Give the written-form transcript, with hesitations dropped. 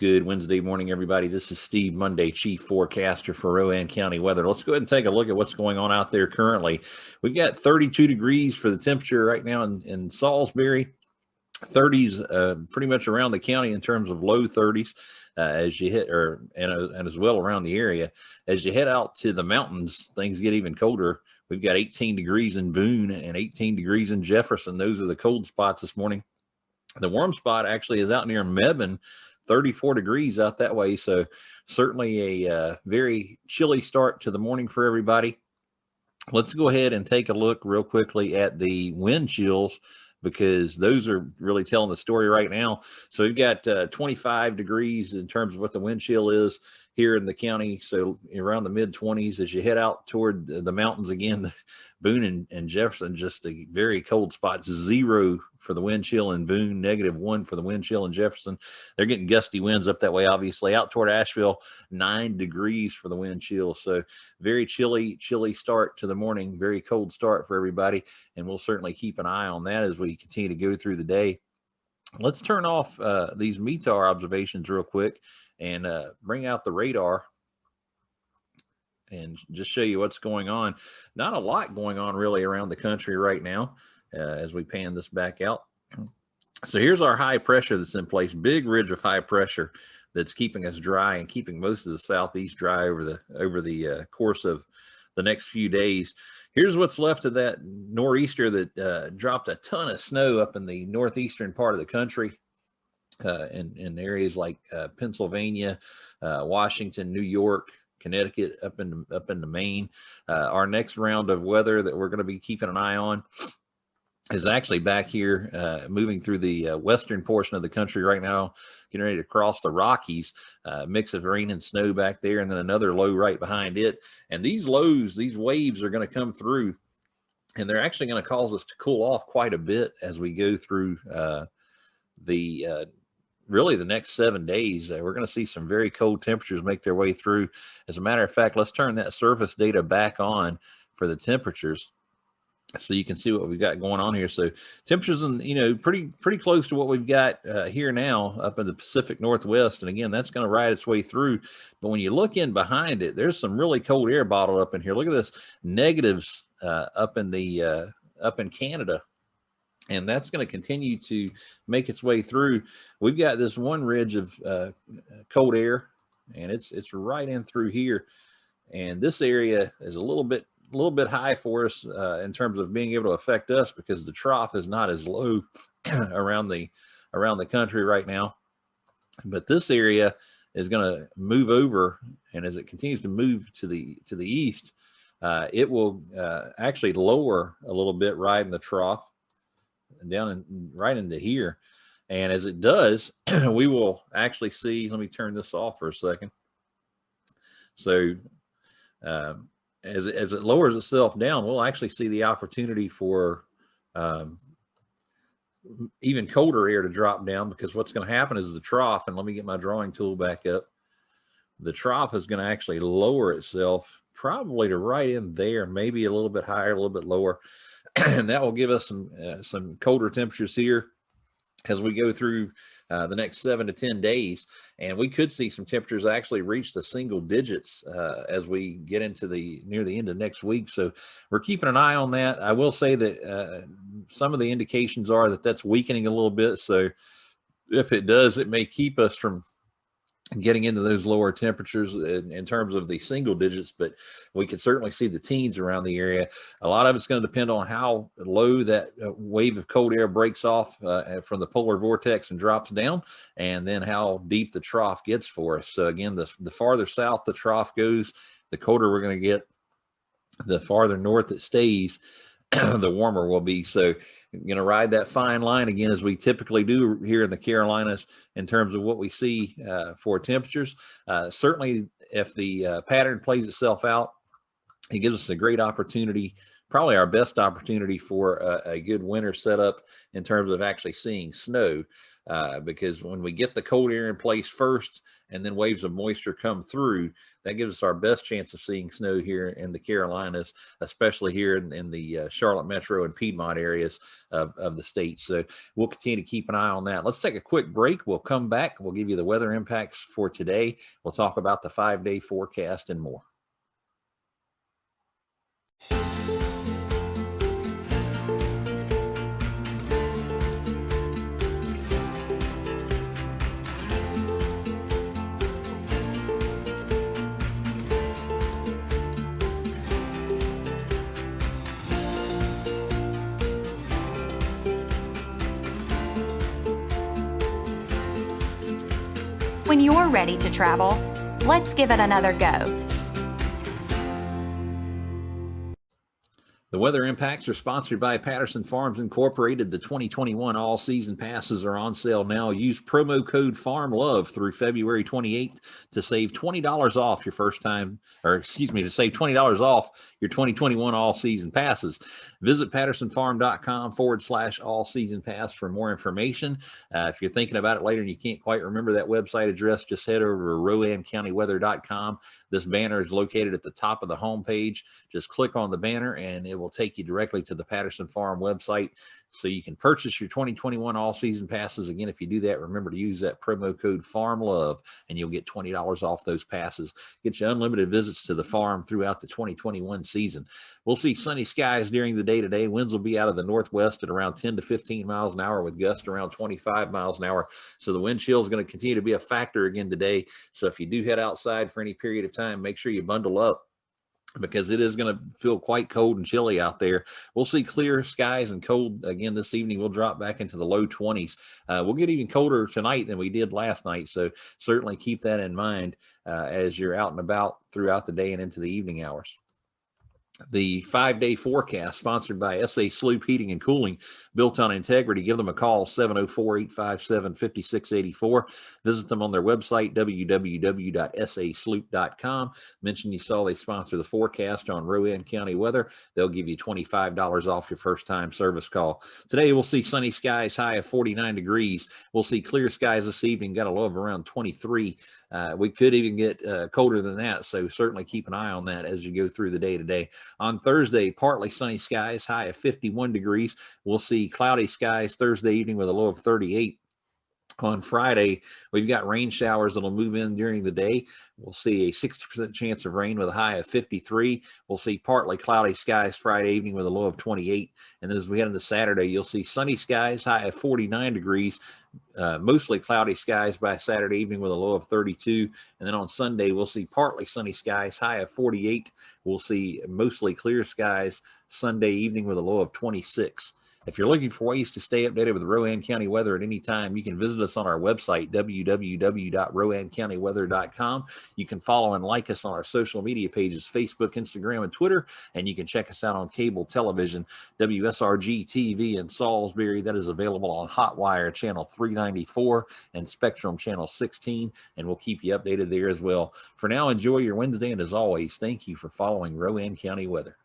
Good Wednesday morning, everybody. This is Steve Monday, Chief Forecaster for Rowan County Weather. Let's go ahead and take a look at what's going on out there currently. We've got 32 degrees for the temperature right now in Salisbury. 30s pretty much around the county in terms of low 30s as you hit, and as well around the area. As you head out to the mountains, things get even colder. We've got 18 degrees in Boone and 18 degrees in Jefferson. Those are the cold spots this morning. The warm spot actually is out near Mebane, 34 degrees out that way. So certainly a very chilly start to the morning for everybody. Let's go ahead and take a look real quickly at the wind chills, because those are really telling the story right now. So we've got 25 degrees in terms of what the wind chill is here in the county. So around the mid 20s as you head out toward the mountains again. Boone and Jefferson, just a very cold spots. 0 for the wind chill in Boone, -1 for the wind chill in Jefferson. They're getting gusty winds up that way, obviously. Out toward Asheville, 9 degrees for the wind chill. So very chilly start to the morning, very cold start for everybody. And we'll certainly keep an eye on that as we continue to go through the day. Let's turn off these METAR observations real quick and bring out the radar and just show you what's going on. Not a lot going on really around the country right now as we pan this back out. So here's our high pressure that's in place, big ridge of high pressure that's keeping us dry and keeping most of the southeast dry over the course of the next few days. Here's what's left of that nor'easter that dropped a ton of snow up in the northeastern part of the country. In areas like Pennsylvania, Washington, New York, Connecticut, up into Maine. Our next round of weather that we're going to be keeping an eye on is actually back here, moving through the western portion of the country right now, getting ready to cross the Rockies. Mix of rain and snow back there, and then another low right behind it. And these lows, these waves are going to come through, and they're actually going to cause us to cool off quite a bit as we go through really the next 7 days. We're going to see some very cold temperatures make their way through. As a matter of fact, let's turn that surface data back on for the temperatures so you can see what we've got going on here. So temperatures in, pretty close to what we've got here now up in the Pacific Northwest. And again, that's going to ride its way through. But when you look in behind it, there's some really cold air bottled up in here. Look at this, negatives up in Canada. And that's going to continue to make its way through. We've got this one ridge of cold air, and it's right in through here. And this area is a little bit high for us in terms of being able to affect us, because the trough is not as low around the country right now. But this area is going to move over, and as it continues to move to the east, it will actually lower a little bit right in the trough, right into here. And as it does, we will actually see, let me turn this off for a second. So as it lowers itself down, we'll actually see the opportunity for even colder air to drop down, because what's going to happen is the trough, and let me get my drawing tool back up, the trough is going to actually lower itself probably to right in there, maybe a little bit higher, a little bit lower. And that will give us some colder temperatures here as we go through the next 7 to 10 days. And we could see some temperatures actually reach the single digits as we get into near the end of next week. So we're keeping an eye on that. I will say that some of the indications are that that's weakening a little bit. So if it does, it may keep us from getting into those lower temperatures in terms of the single digits, but we can certainly see the teens around the area. A lot of it's going to depend on how low that wave of cold air breaks off from the polar vortex and drops down, and then how deep the trough gets for us. So again, the farther south the trough goes, the colder we're going to get. The farther north it stays, the warmer we'll be. So I'm going to ride that fine line again, as we typically do here in the Carolinas, in terms of what we see for temperatures. Certainly, if the pattern plays itself out, it gives us a great opportunity, probably our best opportunity for a good winter setup in terms of actually seeing snow. because when we get the cold air in place first and then waves of moisture come through, that gives us our best chance of seeing snow here in the Carolinas, especially here in the Charlotte Metro and Piedmont areas of the state. So we'll continue to keep an eye on that. Let's take a quick break. We'll come back. We'll give you the weather impacts for today. We'll talk about the 5-day forecast and more. When you're ready to travel, let's give it another go. The weather impacts are sponsored by Patterson Farms Incorporated. The 2021 all-season passes are on sale now. Use promo code FARMLOVE through February 28th to save $20 off your first time, to save $20 off your 2021 all-season passes. Visit pattersonfarm.com/all-season pass for more information. If you're thinking about it later and you can't quite remember that website address, just head over to RowanCountyWeather.com. This banner is located at the top of the homepage. Just click on the banner and it will take you directly to the Patterson Farm website so you can purchase your 2021 all-season passes. Again, if you do that, remember to use that promo code FARMLOVE and you'll get $20 off those passes. Get you unlimited visits to the farm throughout the 2021 season. We'll see sunny skies during the day today. Winds will be out of the northwest at around 10 to 15 miles an hour with gusts around 25 miles an hour. So the wind chill is going to continue to be a factor again today. So if you do head outside for any period of time, make sure you bundle up, because it is going to feel quite cold and chilly out there. We'll see clear skies and cold again this evening. We'll drop back into the low 20s. We'll get even colder tonight than we did last night. So certainly keep that in mind as you're out and about throughout the day and into the evening hours. The 5-day forecast sponsored by SA Sloop Heating and Cooling, built on integrity. Give them a call, 704-857-5684. Visit them on their website, www.sasloop.com. Mention you saw they sponsor the forecast on Rowan County Weather. They'll give you $25 off your first-time service call. Today, we'll see sunny skies, high of 49 degrees. We'll see clear skies this evening, got a low of around 23. We could even get colder than that, so certainly keep an eye on that as you go through the day today. On Thursday, partly sunny skies, high of 51 degrees. We'll see cloudy skies Thursday evening with a low of 38. On Friday, we've got rain showers that'll move in during the day. We'll see a 60% chance of rain with a high of 53. We'll see partly cloudy skies Friday evening with a low of 28. And then as we head into Saturday, you'll see sunny skies, high of 49 degrees. Mostly cloudy skies by Saturday evening with a low of 32. And then on Sunday, we'll see partly sunny skies, high of 48. We'll see mostly clear skies Sunday evening with a low of 26. If you're looking for ways to stay updated with Rowan County weather at any time, you can visit us on our website, www.rowancountyweather.com. You can follow and like us on our social media pages, Facebook, Instagram, and Twitter. And you can check us out on cable television, WSRG TV in Salisbury. That is available on Hotwire Channel 394 and Spectrum Channel 16. And we'll keep you updated there as well. For now, enjoy your Wednesday. And as always, thank you for following Rowan County weather.